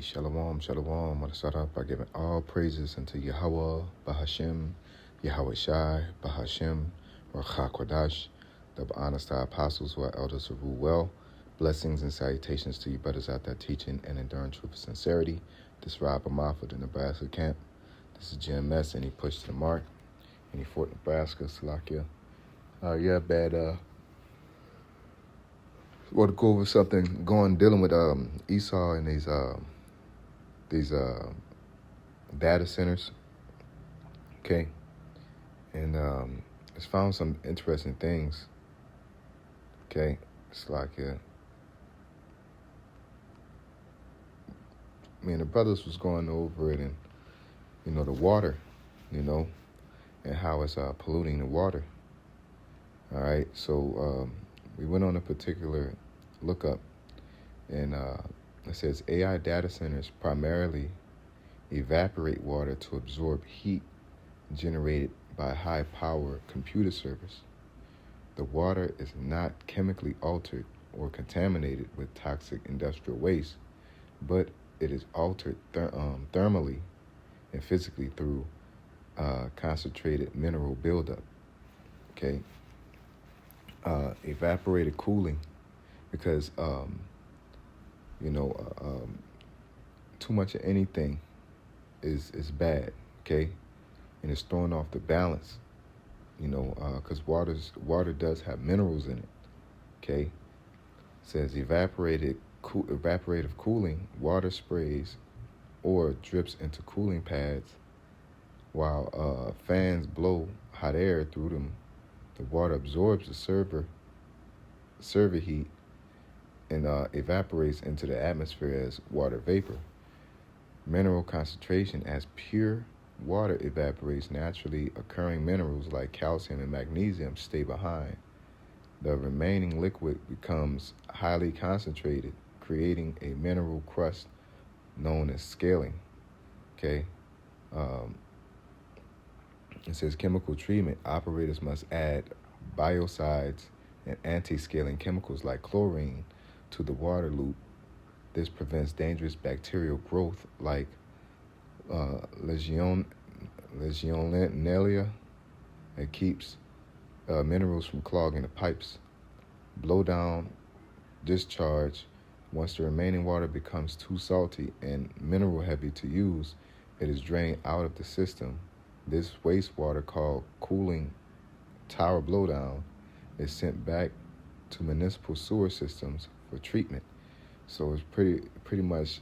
Shalom, shalom. Want to start off by giving all praises unto Yahweh, Bahashem, Yahweh Shai, Bahashem, Racha Kodash, double honors to our apostles who are elders who rule well. Blessings and salutations to you brothers out there teaching and enduring truth and sincerity. This is Rob Amar for the Nebraska camp. This is Jim Mess, and he pushed to the mark. And he Fort Nebraska, Salakia. Want to go over something dealing with Esau and these data centers, okay? And it's found some interesting things, okay? It's like, the brothers was going over it, and the water, and how it's polluting the water. All right, so we went on a particular lookup, and it says AI data centers primarily evaporate water to absorb heat generated by high-power computer servers. The water is not chemically altered or contaminated with toxic industrial waste, but it is altered thermally and physically through concentrated mineral buildup. Okay, evaporated cooling, because too much of anything is bad, okay, and it's throwing off the balance, because water does have minerals in it, okay. It says evaporative cooling, water sprays or drips into cooling pads while fans blow hot air through them. The water absorbs the server heat and evaporates into the atmosphere as water vapor. Mineral concentration: as pure water evaporates, naturally occurring minerals like calcium and magnesium stay behind. The remaining liquid becomes highly concentrated, creating a mineral crust known as scaling. Okay. It says chemical treatment. Operators must add biocides and anti-scaling chemicals like chlorine to the water loop. This prevents dangerous bacterial growth like Legionella. It keeps minerals from clogging the pipes. Blow down discharge. Once the remaining water becomes too salty and mineral heavy to use, it is drained out of the system. This wastewater, called cooling tower blowdown, is sent back to municipal sewer systems for treatment. So it's pretty much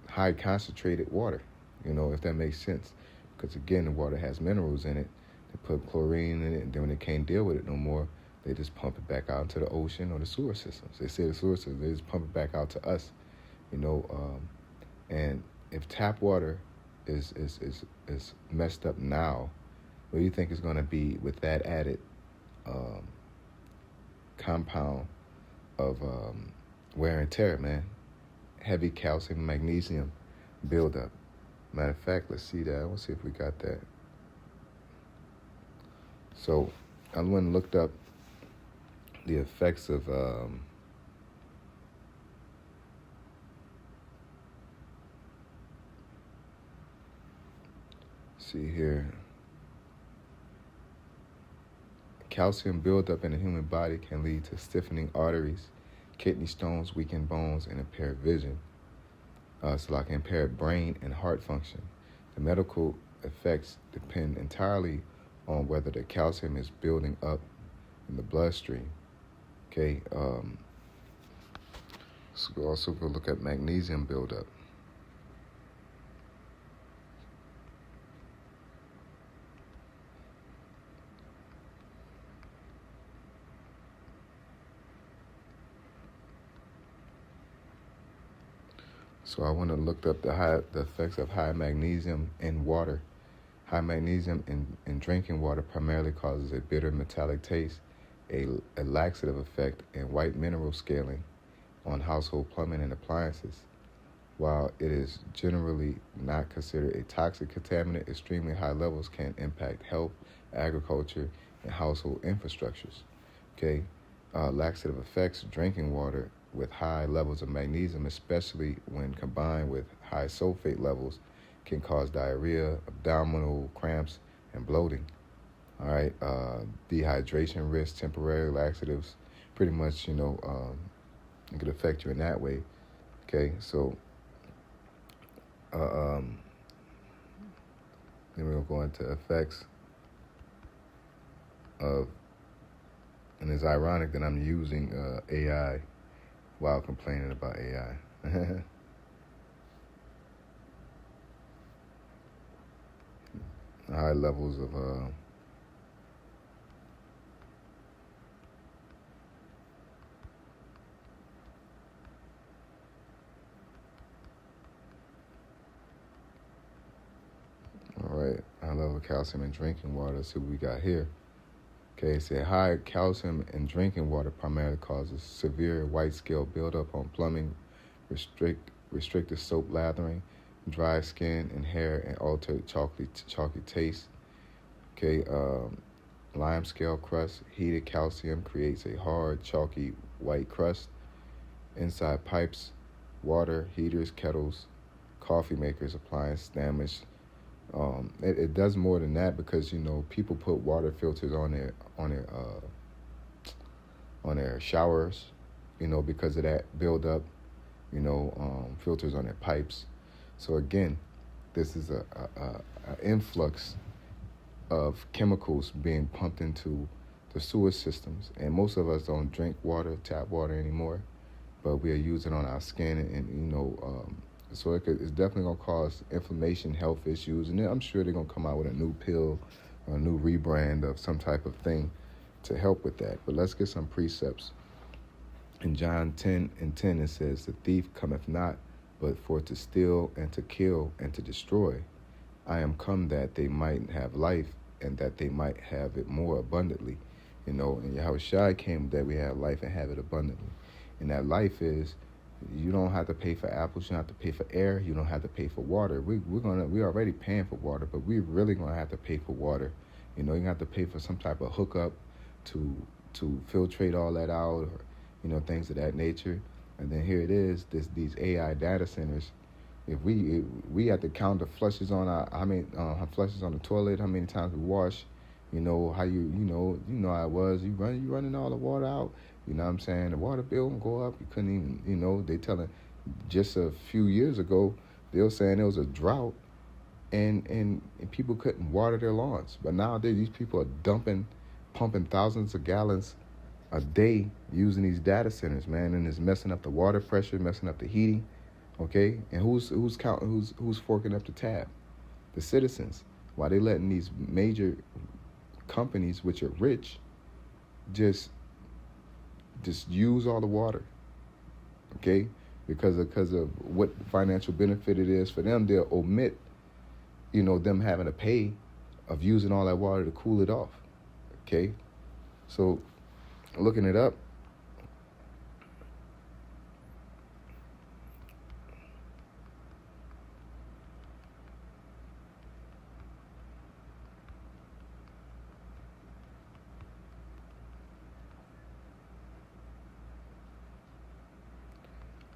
high concentrated water, if that makes sense. Because again, the water has minerals in it. They put chlorine in it, and then when they can't deal with it no more, they just pump it back out into the ocean or the sewer systems. They say the sewer systems, they just pump it back out to us, and if tap water is messed up now, what do you think is going to be with that added compound of wear and tear, man? Heavy calcium, magnesium buildup. Matter of fact, let's see that. Let's see if we got that. So I went and looked up the effects of see here. Calcium buildup in the human body can lead to stiffening arteries, kidney stones, weakened bones, and impaired vision. So like impaired brain and heart function. The medical effects depend entirely on whether the calcium is building up in the bloodstream. Okay. So we'll also go look at magnesium buildup. So I went and looked up the effects of high magnesium in water. High magnesium in drinking water primarily causes a bitter metallic taste, a laxative effect, and white mineral scaling on household plumbing and appliances. While it is generally not considered a toxic contaminant, extremely high levels can impact health, agriculture, and household infrastructures. Okay, laxative effects. Drinking water with high levels of magnesium, especially when combined with high sulfate levels, can cause diarrhea, abdominal cramps, and bloating. All right, dehydration risk, temporary laxatives, pretty much, it could affect you in that way. Okay, so then we'll go into effects of, and it's ironic that I'm using AI while complaining about AI. High levels of all right, high level of calcium in drinking water. Let's see what we got here. Okay, it said high calcium in drinking water primarily causes severe white scale buildup on plumbing, restricted soap lathering, dry skin and hair, and altered chalky taste. Okay, lime scale crust. Heated calcium creates a hard, chalky white crust. Inside pipes, water, heaters, kettles, coffee makers, appliance damage. It does more than that because people put water filters on their showers, because of that buildup. Filters on their pipes. So again, this is a influx of chemicals being pumped into the sewer systems, and most of us don't drink tap water anymore, but we are using it on our skin, and so it's definitely gonna cause inflammation, health issues, and then I'm sure they're gonna come out with a new pill or a new rebrand of some type of thing to help with that. But let's get some precepts. In John 10:10 it says, "The thief cometh not, but for to steal and to kill and to destroy. I am come that they might have life and that they might have it more abundantly." And Yahushua came that we have life and have it abundantly. And that life is, you don't have to pay for apples, you don't have to pay for air, you don't have to pay for water. We're already paying for water, but we're really gonna have to pay for water. You're gonna have to pay for some type of hookup to filtrate all that out, or things of that nature. And then here it is, these AI data centers. If we have to count the flushes on flushes on the toilet, how many times we wash, how you how it was, you running all the water out. You know what I'm saying? The water bill will go up. You couldn't even, they telling, just a few years ago, they were saying there was a drought and people couldn't water their lawns. But nowadays, these people are pumping thousands of gallons a day using these data centers, man, and it's messing up the water pressure, messing up the heating, okay? And who's forking up the tab? The citizens. Why they letting these major companies, which are rich, just use all the water, okay? Because of what financial benefit it is for them, they'll omit, them having to pay of using all that water to cool it off, okay? So, looking it up,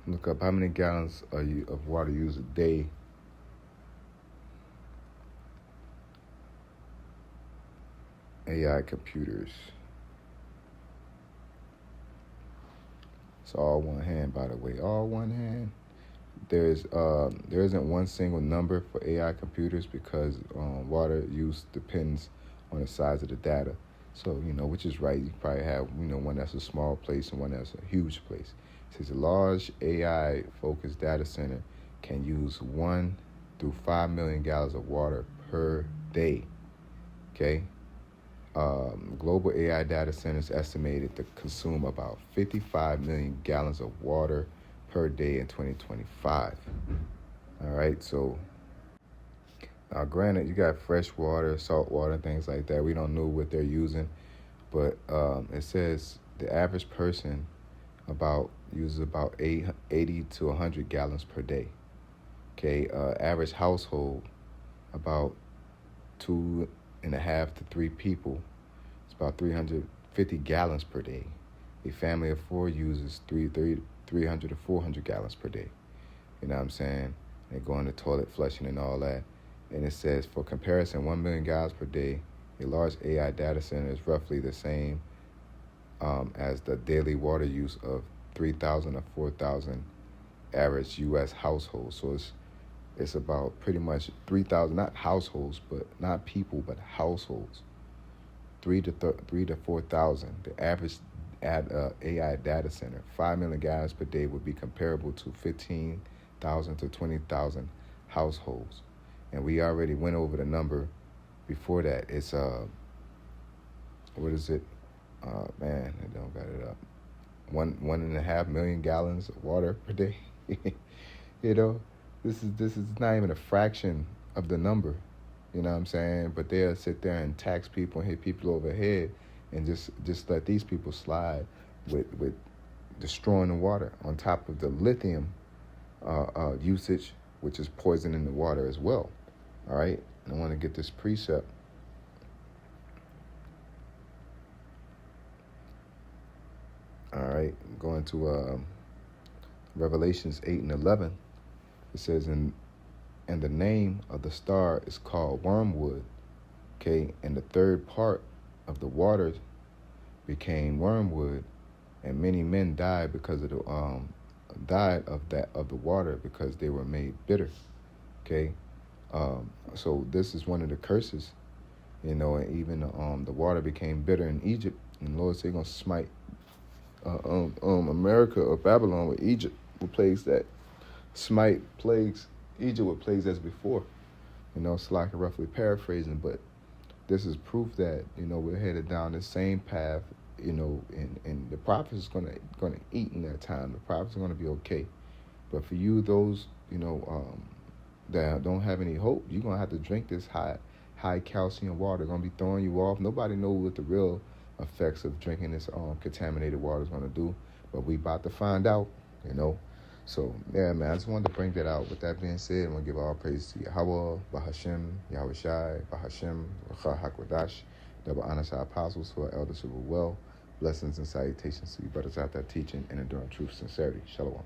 look up how many gallons of water used a day. AI computers. It's all one hand, by the way. All one hand. There isn't one single number for AI computers because water use depends on the size of the data. So, which is right. You probably have, one that's a small place and one that's a huge place. It says a large AI-focused data center can use 1 through 5 million gallons of water per day. Okay? Global AI data centers estimated to consume about 55 million gallons of water per day in 2025. All right, so now granted, you got fresh water, salt water, things like that. We don't know what they're using, but it says the average person uses about 80 to 100 gallons per day. Okay, average household about 2.5 to 3 people. It's about 350 gallons per day. A family of 4 uses 300 to 400 gallons per day. You know what I'm saying? They go into toilet flushing and all that. And it says, for comparison, 1 million gallons per day, a large AI data center is roughly the same as the daily water use of 3,000 or 4,000 average U.S. households. So it's about pretty much 3,000, not households, but not people, but households. 3 to 4,000. The average AI data center, 5 million gallons per day, would be comparable to 15,000 to 20,000 households. And we already went over the number before that. It's what is it? Man, I don't got it up. 1.5 million gallons of water per day. You know, this is not even a fraction of the number. You know what I'm saying? But they'll sit there and tax people and hit people over the head and just let these people slide with destroying the water on top of the lithium usage, which is poisoning the water as well. All right? And I want to get this precept. All right, going to Revelations 8 and 11. It says, and the name of the star is called wormwood. Okay, and the third part of the waters became wormwood, and many men died because of the water, because they were made bitter. Okay, so this is one of the curses, you know. And even the water became bitter in Egypt, and the Lord said, "He's gonna smite America or Babylon with Egypt with plagues that smite plagues Egypt with plagues as before." You know, it's like roughly paraphrasing, but this is proof that, you know, we're headed down the same path, you know, and the prophets is gonna eat in that time. The prophets are gonna be okay. But for you, those, you know, that don't have any hope, you're gonna have to drink this high calcium water. It's gonna be throwing you off. Nobody knows what the real effects of drinking this contaminated water is gonna do, but we about to find out, you know. So yeah, man, I just wanted to bring that out. With that being said, I'm gonna give all praise to Yahweh, Bahashem, Yahweh Shai, Bahashem, Racha HaKodash, double honors our apostles who are elders who were well. Blessings and salutations to you brothers out there teaching and enduring truth, sincerity. Shalom.